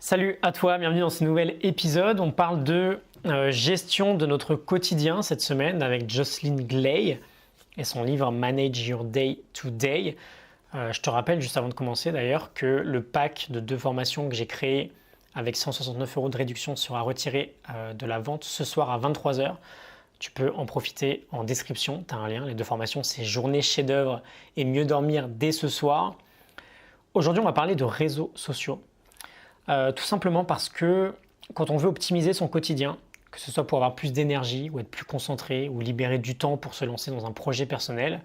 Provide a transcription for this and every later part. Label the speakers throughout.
Speaker 1: Salut à toi, bienvenue dans ce nouvel épisode. On parle de gestion de notre quotidien cette semaine avec Jocelyn Glei et son livre Manage Your Day to Day. Je te rappelle juste avant de commencer d'ailleurs que le pack de 2 formations que j'ai créé avec 169 € de réduction sera retiré de la vente ce soir à 23 h. Tu peux en profiter en description, tu as un lien. Les 2 formations, c'est Journée chef-d'œuvre et Mieux dormir dès ce soir. Aujourd'hui, on va parler de réseaux sociaux. Tout simplement parce que quand on veut optimiser son quotidien, que ce soit pour avoir plus d'énergie ou être plus concentré ou libérer du temps pour se lancer dans un projet personnel,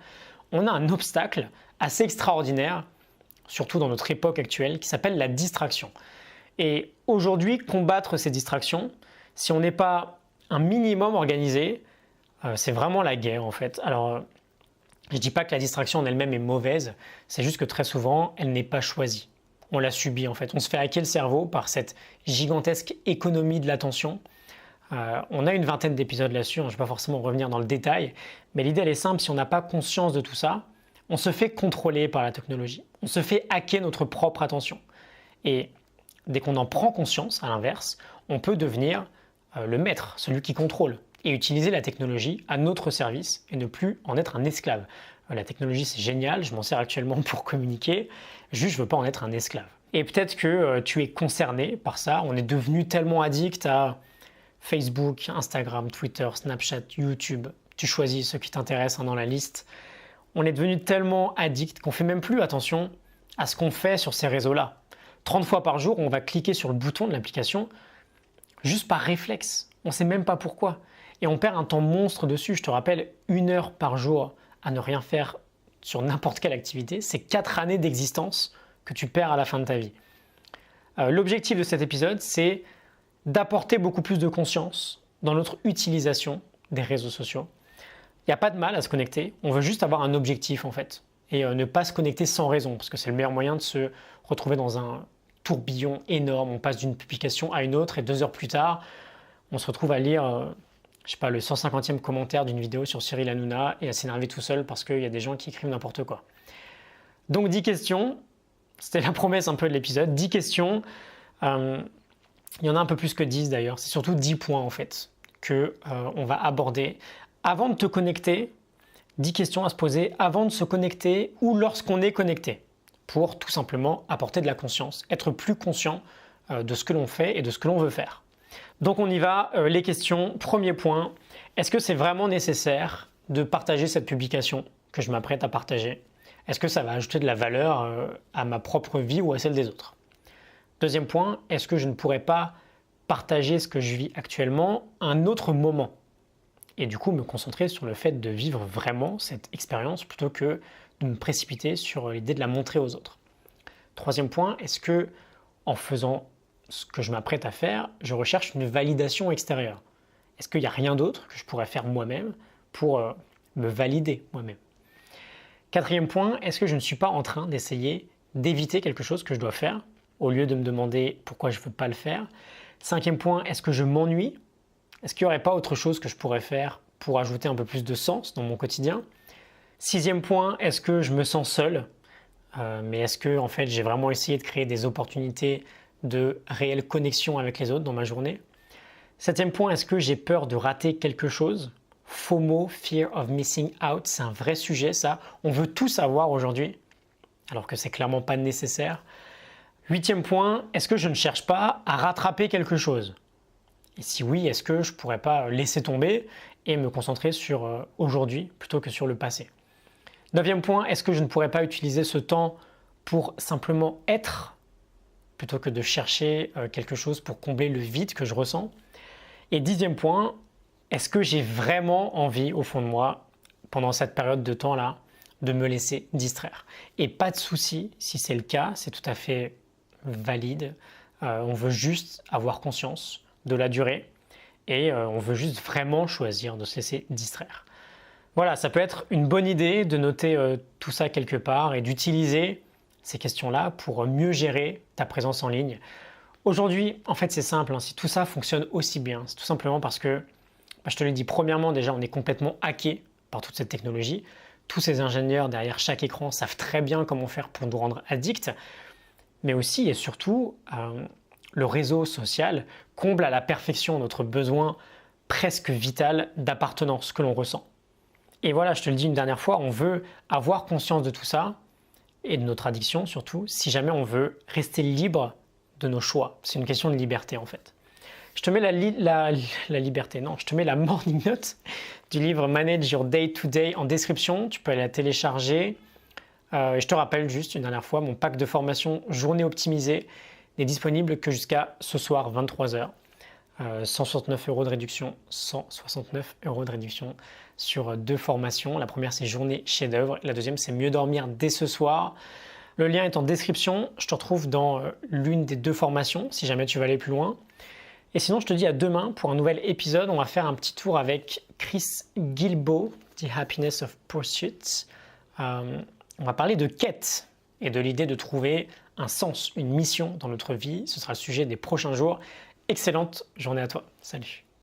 Speaker 1: on a un obstacle assez extraordinaire, surtout dans notre époque actuelle, qui s'appelle la distraction. Et aujourd'hui, combattre ces distractions, si on n'est pas un minimum organisé, c'est vraiment la guerre en fait. Alors, je ne dis pas que la distraction en elle-même est mauvaise, c'est juste que très souvent, elle n'est pas choisie. On la subit en fait. On se fait hacker le cerveau par cette gigantesque économie de l'attention. On a une vingtaine d'épisodes là-dessus, je ne vais pas forcément revenir dans le détail, mais l'idée elle est simple, si on n'a pas conscience de tout ça, on se fait contrôler par la technologie. On se fait hacker notre propre attention. Et dès qu'on en prend conscience, à l'inverse, on peut devenir le maître, celui qui contrôle, et utiliser la technologie à notre service et ne plus en être un esclave. La technologie c'est génial, je m'en sers actuellement pour communiquer, juste je veux pas en être un esclave. Et peut-être que tu es concerné par ça, on est devenu tellement addict à Facebook, Instagram, Twitter, Snapchat, YouTube, tu choisis ce qui t'intéresse dans la liste. On est devenu tellement addict qu'on fait même plus attention à ce qu'on fait sur ces réseaux-là. 30 fois par jour, on va cliquer sur le bouton de l'application juste par réflexe, on sait même pas pourquoi. Et on perd un temps monstre dessus, je te rappelle, 1 heure par jour à ne rien faire sur n'importe quelle activité, c'est 4 années d'existence que tu perds à la fin de ta vie. L'objectif de cet épisode, c'est d'apporter beaucoup plus de conscience dans notre utilisation des réseaux sociaux. Il n'y a pas de mal à se connecter, on veut juste avoir un objectif en fait, et ne pas se connecter sans raison, parce que c'est le meilleur moyen de se retrouver dans un tourbillon énorme. On passe d'une publication à une autre et 2 heures plus tard, on se retrouve à lire je sais pas, le 150e commentaire d'une vidéo sur Cyril Hanouna et à s'énerver tout seul parce qu'il y a des gens qui écrivent n'importe quoi. Donc 10 questions, c'était la promesse un peu de l'épisode, 10 questions, il y en a un peu plus que 10 d'ailleurs, c'est surtout 10 points en fait qu'on va aborder. Avant de te connecter, 10 questions à se poser avant de se connecter ou lorsqu'on est connecté, pour tout simplement apporter de la conscience, être plus conscient de ce que l'on fait et de ce que l'on veut faire. Donc on y va, les questions. Premier point, est-ce que c'est vraiment nécessaire de partager cette publication que je m'apprête à partager? Est-ce que ça va ajouter de la valeur à ma propre vie ou à celle des autres? Deuxième point, est-ce que je ne pourrais pas partager ce que je vis actuellement à un autre moment? Et du coup me concentrer sur le fait de vivre vraiment cette expérience plutôt que de me précipiter sur l'idée de la montrer aux autres. Troisième point, est-ce que en faisant ce que je m'apprête à faire, je recherche une validation extérieure? Est-ce qu'il n'y a rien d'autre que je pourrais faire moi-même pour me valider moi-même? Quatrième point, est-ce que je ne suis pas en train d'essayer d'éviter quelque chose que je dois faire au lieu de me demander pourquoi je ne veux pas le faire? Cinquième point, est-ce que je m'ennuie? Est-ce qu'il n'y aurait pas autre chose que je pourrais faire pour ajouter un peu plus de sens dans mon quotidien? Sixième point, est-ce que je me sens seul? Mais est-ce que en fait, j'ai vraiment essayé de créer des opportunités de réelle connexion avec les autres dans ma journée? Septième point, est-ce que j'ai peur de rater quelque chose? FOMO, Fear of Missing Out, c'est un vrai sujet ça. On veut tout savoir aujourd'hui, alors que c'est clairement pas nécessaire. Huitième point, est-ce que je ne cherche pas à rattraper quelque chose? Et si oui, est-ce que je pourrais pas laisser tomber et me concentrer sur aujourd'hui plutôt que sur le passé? Neuvième point, est-ce que je ne pourrais pas utiliser ce temps pour simplement être plutôt que de chercher quelque chose pour combler le vide que je ressens? Et dixième point, est-ce que j'ai vraiment envie au fond de moi, pendant cette période de temps-là, de me laisser distraire? Et pas de souci, si c'est le cas, c'est tout à fait valide. On veut juste avoir conscience de la durée et on veut juste vraiment choisir de se laisser distraire. Voilà, ça peut être une bonne idée de noter tout ça quelque part et d'utiliser ces questions-là pour mieux gérer ta présence en ligne. Aujourd'hui, en fait, c'est simple, si tout ça fonctionne aussi bien, c'est tout simplement parce que, je te l'ai dit, premièrement, déjà, on est complètement hacké par toute cette technologie. Tous ces ingénieurs derrière chaque écran savent très bien comment faire pour nous rendre addicts, mais aussi et surtout, le réseau social comble à la perfection notre besoin presque vital d'appartenance que l'on ressent. Et voilà, je te le dis une dernière fois, on veut avoir conscience de tout ça et de notre addiction surtout, si jamais on veut rester libre de nos choix. C'est une question de liberté en fait. Je te mets la liberté, non, je te mets la morning note du livre Manage Your Day to Day en description. Tu peux aller la télécharger. Je te rappelle juste une dernière fois, mon pack de formation Journée optimisée n'est disponible que jusqu'à ce soir 23h. 169 € de réduction, 169 € de réduction sur 2 formations. La première c'est Journée chef-d'œuvre, la deuxième c'est Mieux dormir dès ce soir. Le lien est en description. Je te retrouve dans l'une des 2 formations si jamais tu veux aller plus loin. Et sinon, je te dis à demain pour un nouvel épisode. On va faire un petit tour avec Chris Guillebeau, The Happiness of Pursuit. On va parler de quête et de l'idée de trouver un sens, une mission dans notre vie. Ce sera le sujet des prochains jours. Excellente journée à toi. Salut.